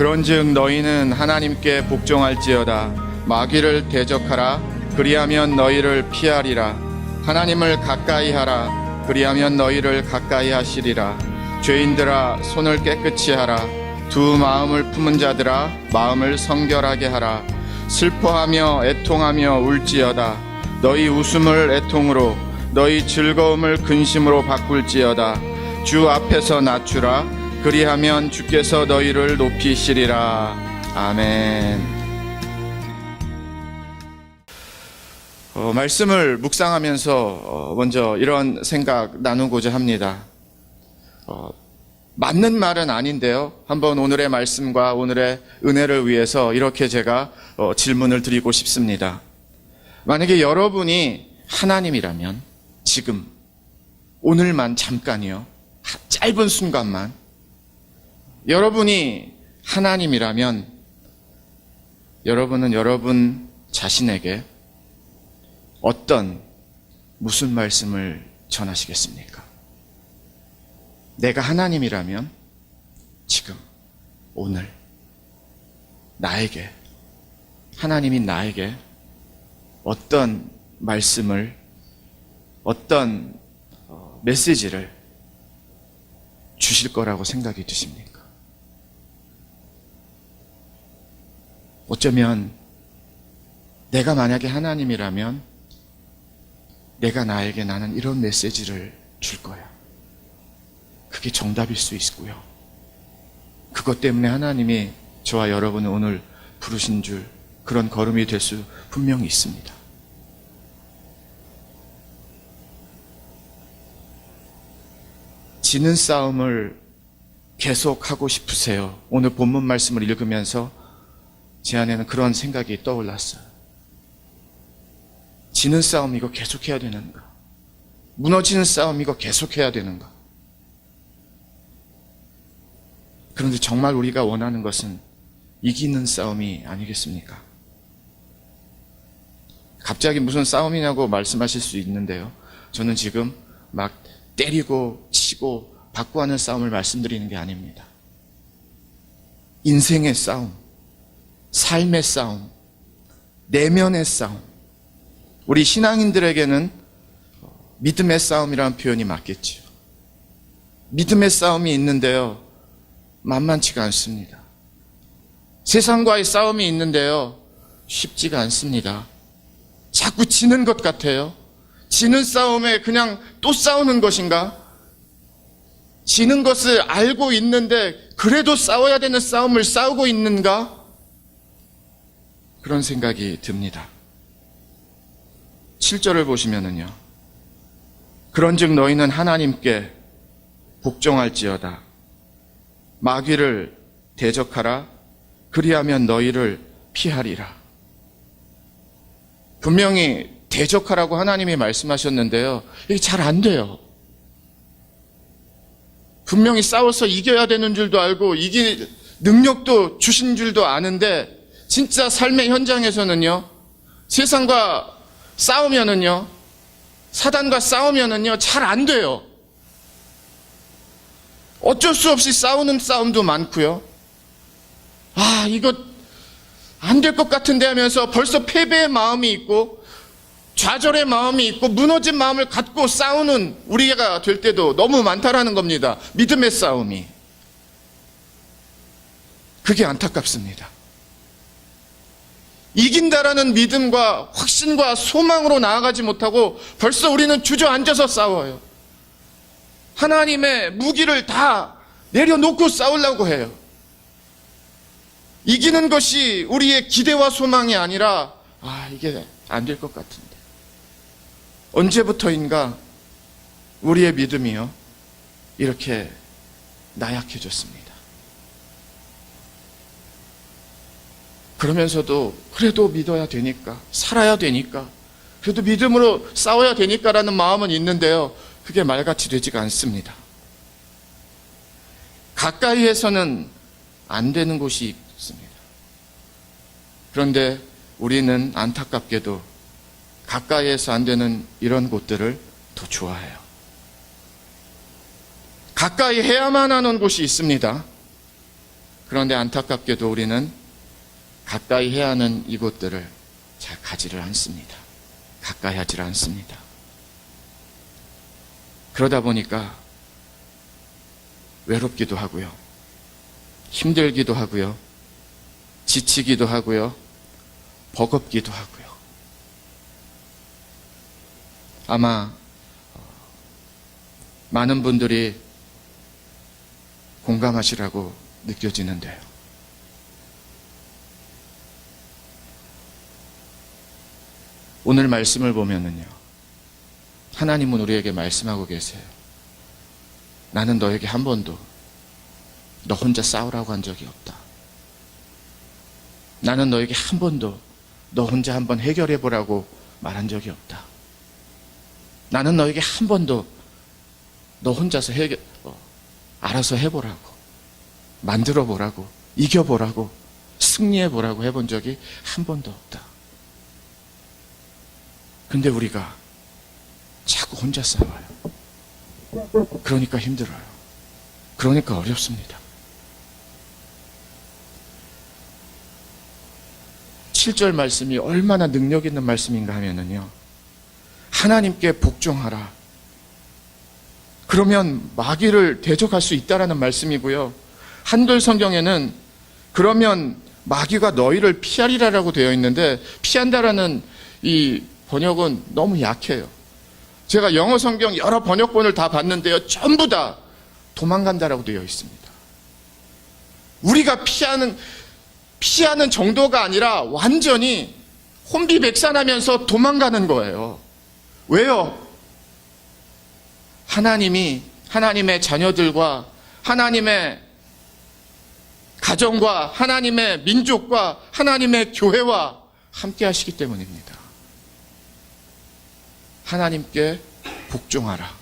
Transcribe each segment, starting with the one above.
그런즉 너희는 하나님께 복종할지어다. 마귀를 대적하라. 그리하면 너희를 피하리라. 하나님을 가까이 하라. 그리하면 너희를 가까이 하시리라. 죄인들아, 손을 깨끗이 하라. 두 마음을 품은 자들아, 마음을 성결하게 하라. 슬퍼하며 애통하며 울지어다. 너희 웃음을 애통으로, 너희 즐거움을 근심으로 바꿀지어다. 주 앞에서 낮추라. 그리하면 주께서 너희를 높이시리라. 아멘. 말씀을 묵상하면서 먼저 이런 생각 나누고자 합니다. 맞는 말은 아닌데요. 한번 오늘의 말씀과 오늘의 은혜를 위해서 이렇게 제가 질문을 드리고 싶습니다. 만약에 여러분이 하나님이라면 지금 오늘만 잠깐이요, 짧은 순간만 여러분이 하나님이라면 여러분은 여러분 자신에게 무슨 말씀을 전하시겠습니까? 내가 하나님이라면 지금 오늘 나에게, 하나님이 나에게 어떤 말씀을, 어떤 메시지를 주실 거라고 생각이 드십니까? 어쩌면 내가 만약에 하나님이라면 내가 나에게 나는 이런 메시지를 줄 거야. 그게 정답일 수 있고요. 그것 때문에 하나님이 저와 여러분을 오늘 부르신 줄, 그런 걸음이 될 수 분명히 있습니다. 지는 싸움을 계속하고 싶으세요? 오늘 본문 말씀을 읽으면서 제 안에는 그런 생각이 떠올랐어요. 지는 싸움 이거 계속해야 되는가? 무너지는 싸움 이거 계속해야 되는가? 그런데 정말 우리가 원하는 것은 이기는 싸움이 아니겠습니까? 갑자기 무슨 싸움이냐고 말씀하실 수 있는데요. 저는 지금 막 때리고 치고 받고 하는 싸움을 말씀드리는 게 아닙니다. 인생의 싸움, 삶의 싸움, 내면의 싸움. 우리 신앙인들에게는 믿음의 싸움이라는 표현이 맞겠죠. 믿음의 싸움이 있는데요, 만만치가 않습니다. 세상과의 싸움이 있는데요, 쉽지가 않습니다. 자꾸 지는 것 같아요. 지는 싸움에 그냥 또 싸우는 것인가? 지는 것을 알고 있는데 그래도 싸워야 되는 싸움을 싸우고 있는가? 그런 생각이 듭니다. 7절을 보시면은요, 그런즉 너희는 하나님께 복종할지어다. 마귀를 대적하라. 그리하면 너희를 피하리라. 분명히 대적하라고 하나님이 말씀하셨는데요, 이게 잘 안 돼요. 분명히 싸워서 이겨야 되는 줄도 알고 이길 능력도 주신 줄도 아는데 진짜 삶의 현장에서는요, 세상과 싸우면은요, 사단과 싸우면은요, 잘 안 돼요. 어쩔 수 없이 싸우는 싸움도 많고요. 이거 안 될 것 같은데 하면서 벌써 패배의 마음이 있고 좌절의 마음이 있고 무너진 마음을 갖고 싸우는 우리가 될 때도 너무 많다라는 겁니다. 믿음의 싸움이. 그게 안타깝습니다. 이긴다라는 믿음과 확신과 소망으로 나아가지 못하고 벌써 우리는 주저앉아서 싸워요. 하나님의 무기를 다 내려놓고 싸우려고 해요. 이기는 것이 우리의 기대와 소망이 아니라 이게 안 될 것 같은데. 언제부터인가 우리의 믿음이요, 이렇게 나약해졌습니다. 그러면서도 그래도 믿어야 되니까, 살아야 되니까, 그래도 믿음으로 싸워야 되니까라는 마음은 있는데요, 그게 말같이 되지가 않습니다. 가까이에서는 안 되는 곳이 있습니다. 그런데 우리는 안타깝게도 가까이에서 안 되는 이런 곳들을 더 좋아해요. 가까이 해야만 하는 곳이 있습니다. 그런데 안타깝게도 우리는 가까이 해야 하는 이곳들을 잘 가지를 않습니다. 가까이 하지를 않습니다. 그러다 보니까 외롭기도 하고요. 힘들기도 하고요. 지치기도 하고요. 버겁기도 하고요. 아마 많은 분들이 공감하시라고 느껴지는데요. 오늘 말씀을 보면은요, 하나님은 우리에게 말씀하고 계세요. 나는 너에게 한 번도 너 혼자 싸우라고 한 적이 없다. 나는 너에게 한 번도 너 혼자 한번 해결해 보라고 말한 적이 없다. 나는 너에게 한 번도 너 혼자서 알아서 해보라고, 만들어 보라고, 이겨보라고, 승리해 보라고 해본 적이 한 번도 없다. 근데 우리가 자꾸 혼자 싸워요. 그러니까 힘들어요. 그러니까 어렵습니다. 7절 말씀이 얼마나 능력 있는 말씀인가 하면은요, 하나님께 복종하라. 그러면 마귀를 대적할 수 있다라는 말씀이고요. 한글 성경에는 그러면 마귀가 너희를 피하리라라고 되어 있는데, 피한다라는 이 번역은 너무 약해요. 제가 영어 성경 여러 번역본을 다 봤는데요, 전부 다 도망간다라고 되어 있습니다. 우리가 피하는 정도가 아니라 완전히 혼비백산하면서 도망가는 거예요. 왜요? 하나님의 자녀들과 하나님의 가정과 하나님의 민족과 하나님의 교회와 함께 하시기 때문입니다. 하나님께 복종하라.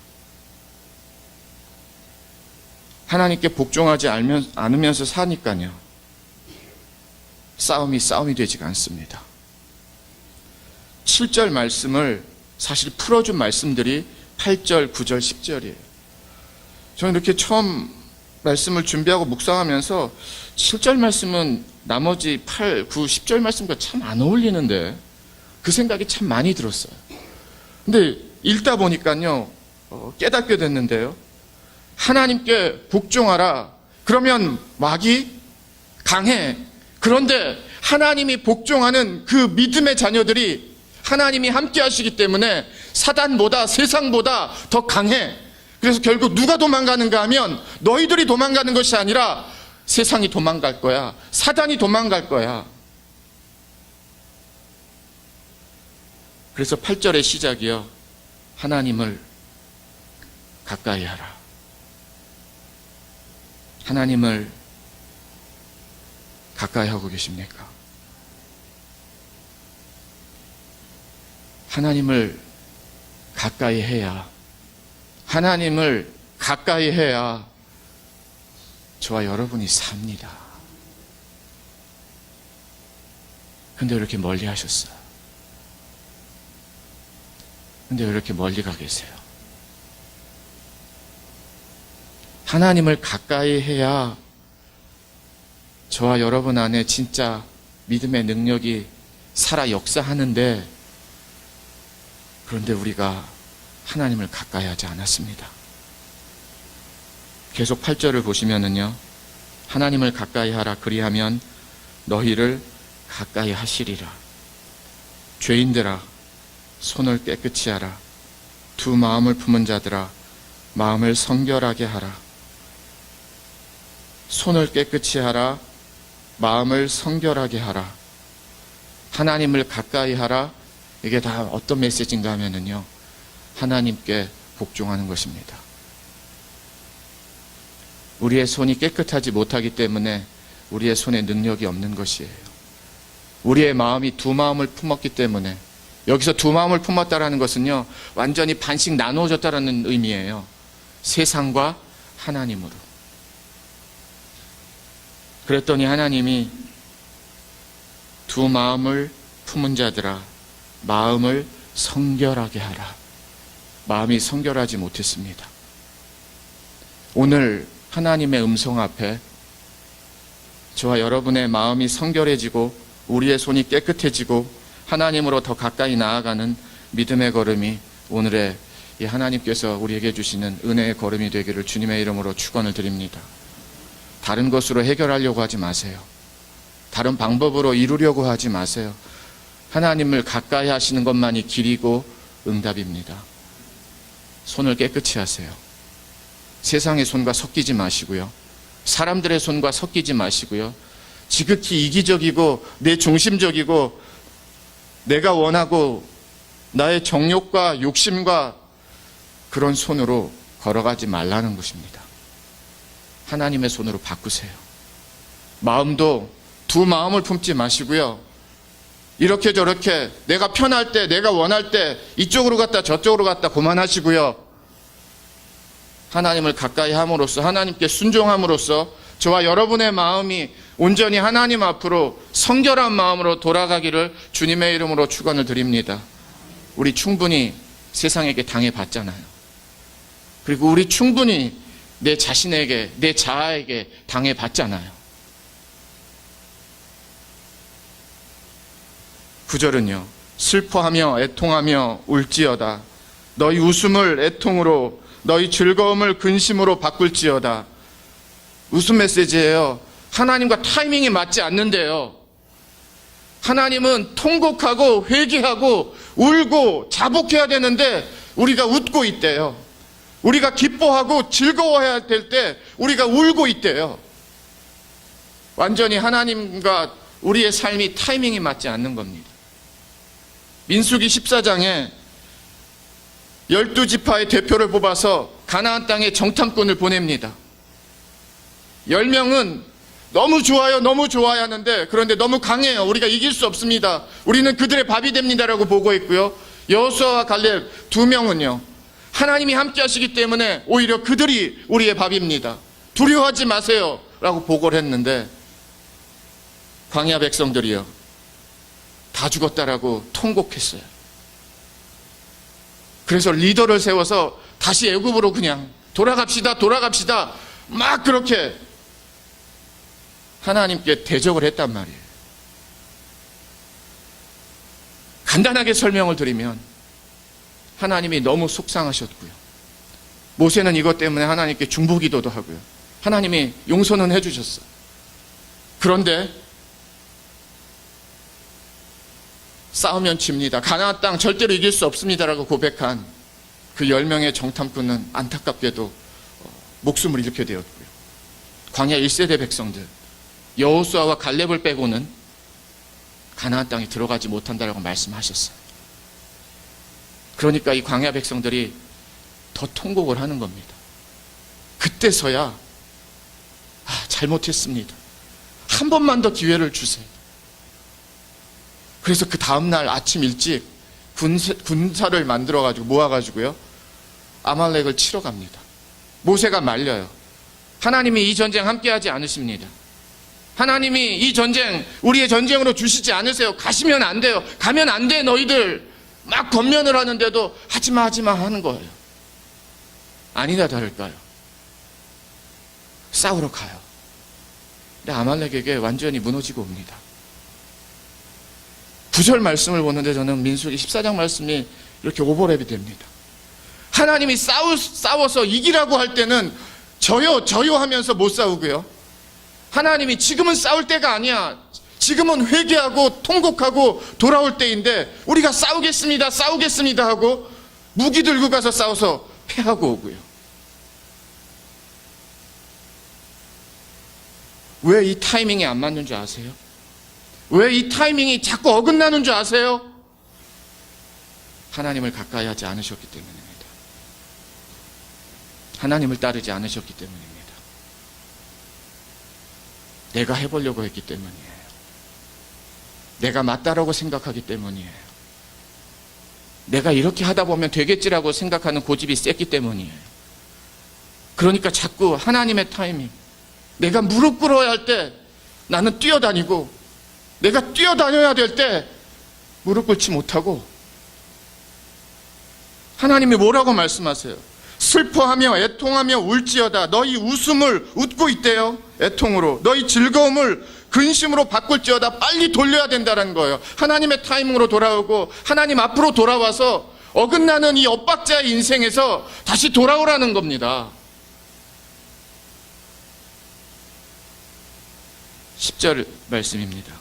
하나님께 복종하지 않으면서 사니까요, 싸움이 되지가 않습니다. 7절 말씀을 사실 풀어준 말씀들이 8절, 9절, 10절이에요. 저는 이렇게 처음 말씀을 준비하고 묵상하면서 7절 말씀은 나머지 8, 9, 10절 말씀과 참 안 어울리는데, 그 생각이 참 많이 들었어요. 근데 읽다 보니까요, 깨닫게 됐는데요. 하나님께 복종하라. 그러면 마귀 강해. 그런데 하나님이 복종하는 그 믿음의 자녀들이 하나님이 함께 하시기 때문에 사단보다, 세상보다 더 강해. 그래서 결국 누가 도망가는가 하면 너희들이 도망가는 것이 아니라 세상이 도망갈 거야. 사단이 도망갈 거야. 그래서 8절의 시작이요, 하나님을 가까이 하라. 하나님을 가까이 하고 계십니까? 하나님을 가까이 해야, 하나님을 가까이 해야 저와 여러분이 삽니다. 근데 왜 이렇게 멀리 하셨어요? 근데 왜 이렇게 멀리 가 계세요? 하나님을 가까이 해야 저와 여러분 안에 진짜 믿음의 능력이 살아 역사하는데, 그런데 우리가 하나님을 가까이 하지 않았습니다. 계속 8절을 보시면은요, 하나님을 가까이 하라. 그리하면 너희를 가까이 하시리라. 죄인들아, 손을 깨끗이 하라. 두 마음을 품은 자들아, 마음을 성결하게 하라. 손을 깨끗이 하라. 마음을 성결하게 하라. 하나님을 가까이 하라. 이게 다 어떤 메시지인가 하면은요, 하나님께 복종하는 것입니다. 우리의 손이 깨끗하지 못하기 때문에 우리의 손에 능력이 없는 것이에요. 우리의 마음이 두 마음을 품었기 때문에, 여기서 두 마음을 품었다라는 것은요, 완전히 반씩 나누어졌다라는 의미예요. 세상과 하나님으로. 그랬더니 하나님이 두 마음을 품은 자들아, 마음을 성결하게 하라. 마음이 성결하지 못했습니다. 오늘 하나님의 음성 앞에 저와 여러분의 마음이 성결해지고 우리의 손이 깨끗해지고 하나님으로 더 가까이 나아가는 믿음의 걸음이 오늘의 이 하나님께서 우리에게 주시는 은혜의 걸음이 되기를 주님의 이름으로 축원을 드립니다. 다른 것으로 해결하려고 하지 마세요. 다른 방법으로 이루려고 하지 마세요. 하나님을 가까이 하시는 것만이 길이고 응답입니다. 손을 깨끗이 하세요. 세상의 손과 섞이지 마시고요. 사람들의 손과 섞이지 마시고요. 지극히 이기적이고 내 중심적이고 내가 원하고 나의 정욕과 욕심과 그런 손으로 걸어가지 말라는 것입니다. 하나님의 손으로 바꾸세요. 마음도 두 마음을 품지 마시고요. 이렇게 저렇게 내가 편할 때, 내가 원할 때 이쪽으로 갔다 저쪽으로 갔다 그만하시고요. 하나님을 가까이 함으로써, 하나님께 순종함으로써 저와 여러분의 마음이 온전히 하나님 앞으로 성결한 마음으로 돌아가기를 주님의 이름으로 축원을 드립니다. 우리 충분히 세상에게 당해봤잖아요. 그리고 우리 충분히 내 자신에게, 내 자아에게 당해봤잖아요. 9절은요. 슬퍼하며 애통하며 울지어다. 너희 웃음을 애통으로, 너희 즐거움을 근심으로 바꿀지어다. 웃음 메시지예요. 하나님과 타이밍이 맞지 않는데요. 하나님은 통곡하고 회개하고 울고 자복해야 되는데 우리가 웃고 있대요. 우리가 기뻐하고 즐거워해야 될 때 우리가 울고 있대요. 완전히 하나님과 우리의 삶이 타이밍이 맞지 않는 겁니다. 민수기 14장에 12지파의 대표를 뽑아서 가나안 땅에 정탐꾼을 보냅니다. 10명은 너무 좋아요, 너무 좋아야 하는데, 그런데 너무 강해요. 우리가 이길 수 없습니다. 우리는 그들의 밥이 됩니다라고 보고했고요. 여호수아와 갈렙 2명은요. 하나님이 함께 하시기 때문에 오히려 그들이 우리의 밥입니다. 두려워하지 마세요 라고 보고를 했는데, 광야 백성들이요. 다 죽었다라고 통곡했어요. 그래서 리더를 세워서 다시 애굽으로 그냥 돌아갑시다, 돌아갑시다. 막 그렇게 하나님께 대적을 했단 말이에요. 간단하게 설명을 드리면 하나님이 너무 속상하셨고요. 모세는 이것 때문에 하나님께 중보기도도 하고요. 하나님이 용서는 해주셨어요. 그런데 싸우면 집니다. 가나안 땅 절대로 이길 수 없습니다라고 고백한 그 10명의 정탐꾼은 안타깝게도 목숨을 잃게 되었고요. 광야 1세대 백성들 여호수아와 갈렙을 빼고는 가나안 땅에 들어가지 못한다라고 말씀하셨어요. 그러니까 이 광야 백성들이 더 통곡을 하는 겁니다. 그때서야 잘못했습니다. 한 번만 더 기회를 주세요. 그래서 그 다음날 아침 일찍 군사를 만들어가지고 모아가지고요. 아말렉을 치러 갑니다. 모세가 말려요. 하나님이 이 전쟁 함께하지 않으십니다. 하나님이 이 전쟁 우리의 전쟁으로 주시지 않으세요. 가시면 안 돼요. 가면 안 돼 너희들. 막 권면을 하는데도 하지마 하지마 하는 거예요. 아니나 다를까요. 싸우러 가요. 근데 아말렉에게 완전히 무너지고 옵니다. 9절 말씀을 보는데 저는 민수기 14장 말씀이 이렇게 오버랩이 됩니다. 하나님이 싸워서 이기라고 할 때는 저요 하면서 못 싸우고요. 하나님이 지금은 싸울 때가 아니야. 지금은 회개하고 통곡하고 돌아올 때인데 우리가 싸우겠습니다 하고 무기 들고 가서 싸워서 패하고 오고요. 왜 이 타이밍이 안 맞는 줄 아세요? 왜 이 타이밍이 자꾸 어긋나는 줄 아세요? 하나님을 가까이 하지 않으셨기 때문입니다. 하나님을 따르지 않으셨기 때문입니다. 내가 해보려고 했기 때문이에요. 내가 맞다라고 생각하기 때문이에요. 내가 이렇게 하다 보면 되겠지라고 생각하는 고집이 셌기 때문이에요. 그러니까 자꾸 하나님의 타이밍, 내가 무릎 꿇어야 할 때 나는 뛰어다니고, 내가 뛰어다녀야 될 때 무릎 꿇지 못하고, 하나님이 뭐라고 말씀하세요? 슬퍼하며 애통하며 울지어다. 너희 웃음을 웃고 있대요. 애통으로 너희 즐거움을 근심으로 바꿀지어다. 빨리 돌려야 된다는 거예요. 하나님의 타이밍으로 돌아오고 하나님 앞으로 돌아와서 어긋나는 이 엇박자의 인생에서 다시 돌아오라는 겁니다. 10절 말씀입니다.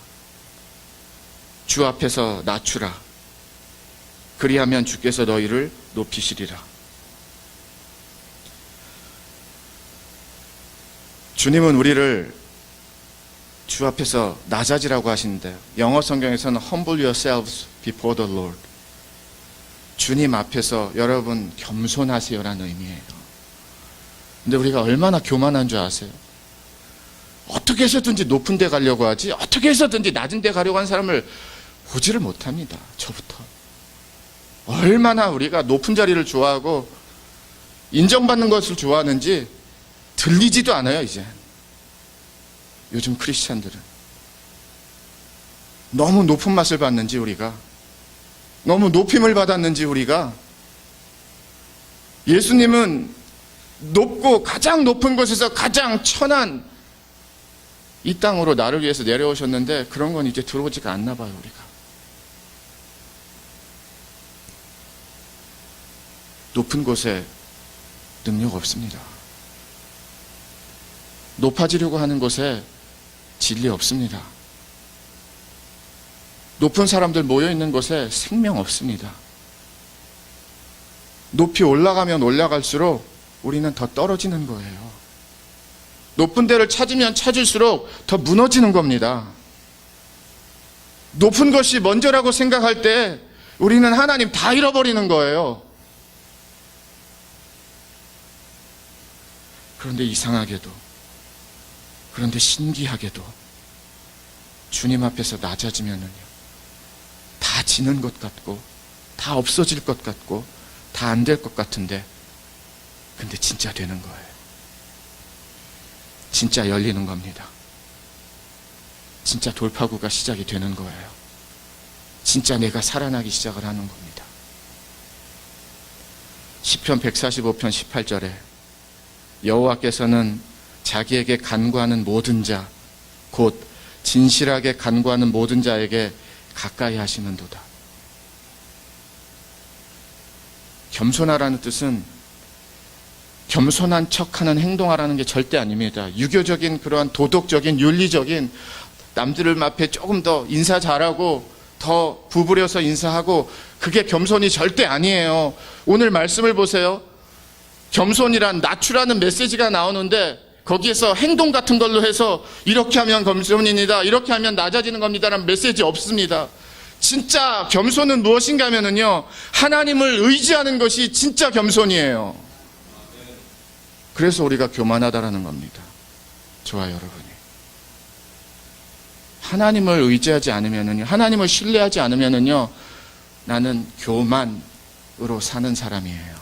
주 앞에서 낮추라. 그리하면 주께서 너희를 높이시리라. 주님은 우리를 주 앞에서 낮아지라고 하시는데 영어 성경에서는 humble yourselves before the Lord. 주님 앞에서 여러분 겸손하세요라는 의미예요. 근데 우리가 얼마나 교만한 줄 아세요? 어떻게 해서든지 높은 데 가려고 하지 어떻게 해서든지 낮은 데 가려고 하는 사람을 보지를 못합니다. 저부터. 얼마나 우리가 높은 자리를 좋아하고 인정받는 것을 좋아하는지 들리지도 않아요. 이제 요즘 크리스찬들은 너무 높은 맛을 봤는지 우리가 너무 높임을 받았는지 우리가 예수님은 높고 가장 높은 곳에서 가장 천한 이 땅으로 나를 위해서 내려오셨는데 그런 건 이제 들어오지가 않나 봐요. 우리가 높은 곳에 능력 없습니다. 높아지려고 하는 곳에 진리 없습니다. 높은 사람들 모여있는 곳에 생명 없습니다. 높이 올라가면 올라갈수록 우리는 더 떨어지는 거예요. 높은 데를 찾으면 찾을수록 더 무너지는 겁니다. 높은 것이 먼저라고 생각할 때 우리는 하나님 다 잃어버리는 거예요. 그런데 이상하게도, 그런데 신기하게도 주님 앞에서 낮아지면은요, 다 지는 것 같고, 다 없어질 것 같고, 다 안 될 것 같은데, 근데 진짜 되는 거예요. 진짜 열리는 겁니다. 진짜 돌파구가 시작이 되는 거예요. 진짜 내가 살아나기 시작을 하는 겁니다. 시편 145편 18절에 여호와께서는 자기에게 간구하는 모든 자, 곧 진실하게 간구하는 모든 자에게 가까이 하시는도다. 겸손하라는 뜻은 겸손한 척하는 행동하라는 게 절대 아닙니다. 유교적인 그러한 도덕적인 윤리적인 남들 앞에 조금 더 인사 잘하고 더 부부려서 인사하고 그게 겸손이 절대 아니에요. 오늘 말씀을 보세요. 겸손이란 낮추라는 메시지가 나오는데 거기에서 행동 같은 걸로 해서 이렇게 하면 겸손입니다. 이렇게 하면 낮아지는 겁니다라는 메시지 없습니다. 진짜 겸손은 무엇인가 하면은요, 하나님을 의지하는 것이 진짜 겸손이에요. 그래서 우리가 교만하다라는 겁니다. 저와 여러분이. 하나님을 의지하지 않으면은요, 하나님을 신뢰하지 않으면은요, 나는 교만으로 사는 사람이에요.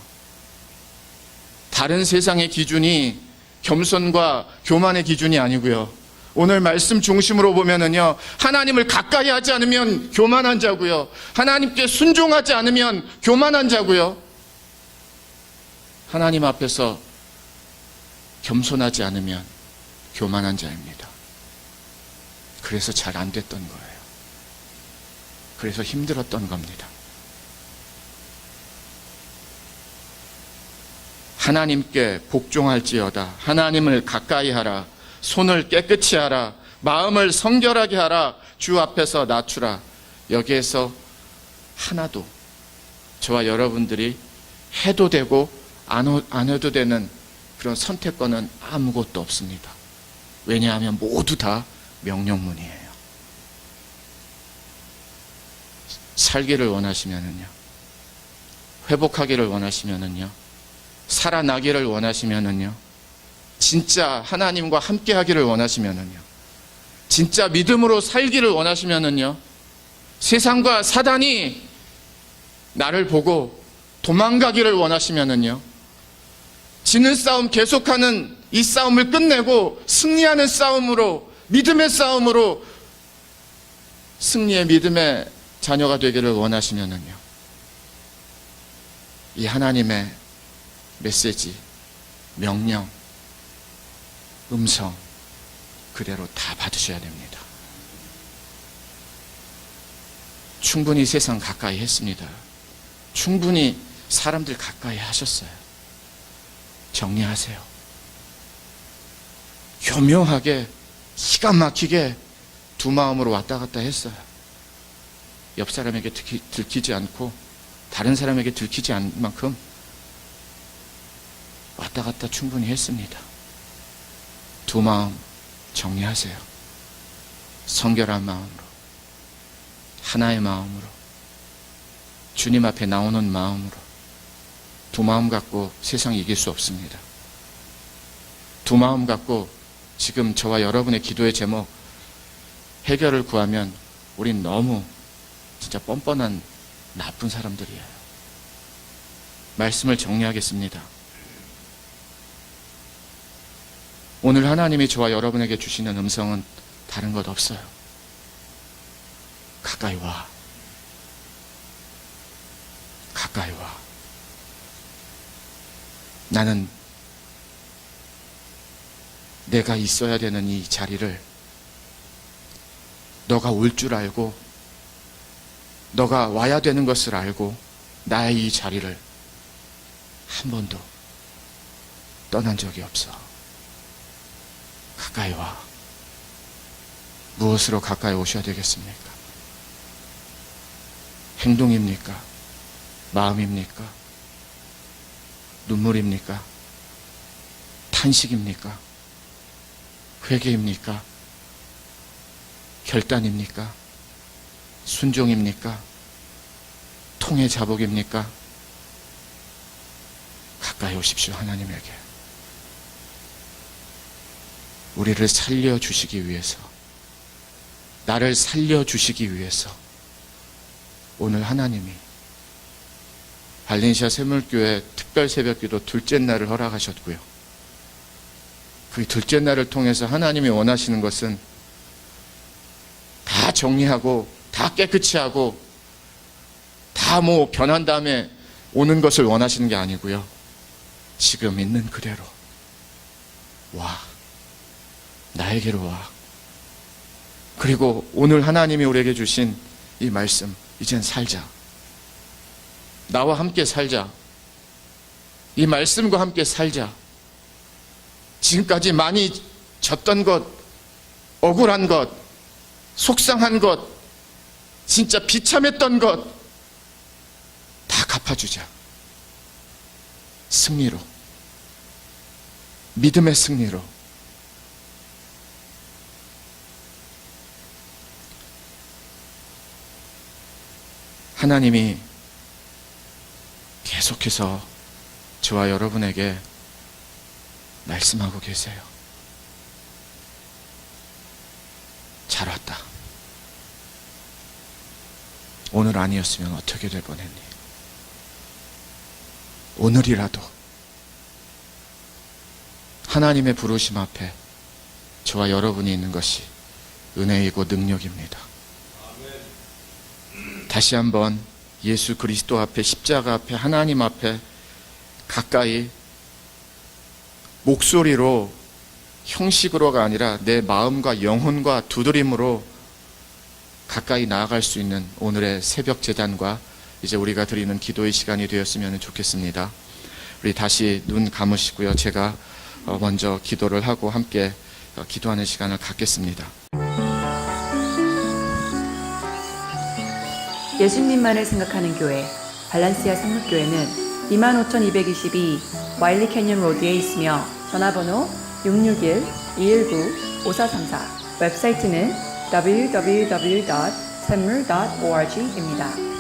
다른 세상의 기준이 겸손과 교만의 기준이 아니고요. 오늘 말씀 중심으로 보면은요, 하나님을 가까이 하지 않으면 교만한 자고요. 하나님께 순종하지 않으면 교만한 자고요. 하나님 앞에서 겸손하지 않으면 교만한 자입니다. 그래서 잘 안 됐던 거예요. 그래서 힘들었던 겁니다. 하나님께 복종할지어다. 하나님을 가까이 하라. 손을 깨끗이 하라. 마음을 성결하게 하라. 주 앞에서 낮추라. 여기에서 하나도 저와 여러분들이 해도 되고 안 해도 되는 그런 선택권은 아무것도 없습니다. 왜냐하면 모두 다 명령문이에요. 살기를 원하시면은요, 회복하기를 원하시면은요, 살아나기를 원하시면은요, 진짜 하나님과 함께 하기를 원하시면은요, 진짜 믿음으로 살기를 원하시면은요, 세상과 사단이 나를 보고 도망가기를 원하시면은요, 지는 싸움 계속하는 이 싸움을 끝내고 승리하는 싸움으로, 믿음의 싸움으로 승리의 믿음의 자녀가 되기를 원하시면은요, 이 하나님의 메시지, 명령, 음성, 그대로 다 받으셔야 됩니다. 충분히 세상 가까이 했습니다. 충분히 사람들 가까이 하셨어요. 정리하세요. 교묘하게 기가 막히게 두 마음으로 왔다 갔다 했어요. 옆 사람에게 들키지 않고 다른 사람에게 들키지 않을 만큼 왔다 갔다 충분히 했습니다. 두 마음 정리하세요. 성결한 마음으로, 하나의 마음으로, 주님 앞에 나오는 마음으로. 두 마음 갖고 세상 이길 수 없습니다. 두 마음 갖고 지금 저와 여러분의 기도의 제목 해결을 구하면 우린 너무 진짜 뻔뻔한 나쁜 사람들이에요. 말씀을 정리하겠습니다. 오늘 하나님이 저와 여러분에게 주시는 음성은 다른 것 없어요. 가까이 와. 가까이 와. 나는 내가 있어야 되는 이 자리를 너가 올 줄 알고, 너가 와야 되는 것을 알고 나의 이 자리를 한 번도 떠난 적이 없어. 가까이 와. 무엇으로 가까이 오셔야 되겠습니까? 행동입니까? 마음입니까? 눈물입니까? 탄식입니까? 회개입니까? 결단입니까? 순종입니까? 통의 자복입니까? 가까이 오십시오. 하나님에게. 우리를 살려주시기 위해서, 나를 살려주시기 위해서 오늘 하나님이 발렌시아 샘물교회 특별 새벽기도 둘째 날을 허락하셨고요. 그 둘째 날을 통해서 하나님이 원하시는 것은 다 정리하고 다 깨끗이 하고 다 변한 다음에 오는 것을 원하시는 게 아니고요. 지금 있는 그대로 와. 나에게로 와. 그리고 오늘 하나님이 우리에게 주신 이 말씀, 이젠 살자. 나와 함께 살자. 이 말씀과 함께 살자. 지금까지 많이 졌던 것, 억울한 것, 속상한 것, 진짜 비참했던 것 다 갚아주자. 승리로, 믿음의 승리로. 하나님이 계속해서 저와 여러분에게 말씀하고 계세요. 잘 왔다. 오늘 아니었으면 어떻게 될 뻔했니? 오늘이라도 하나님의 부르심 앞에 저와 여러분이 있는 것이 은혜이고 능력입니다. 다시 한번 예수 그리스도 앞에, 십자가 앞에, 하나님 앞에 가까이 목소리로, 형식으로가 아니라 내 마음과 영혼과 두드림으로 가까이 나아갈 수 있는 오늘의 새벽 제단과 이제 우리가 드리는 기도의 시간이 되었으면 좋겠습니다. 우리 다시 눈 감으시고요. 제가 먼저 기도를 하고 함께 기도하는 시간을 갖겠습니다. 예수님만을 생각하는 교회 발란시아 샘물교회는 25,222 와일리 캐년 로드에 있으며 전화번호 661-219-5434, 웹사이트는 www.샘물.org입니다.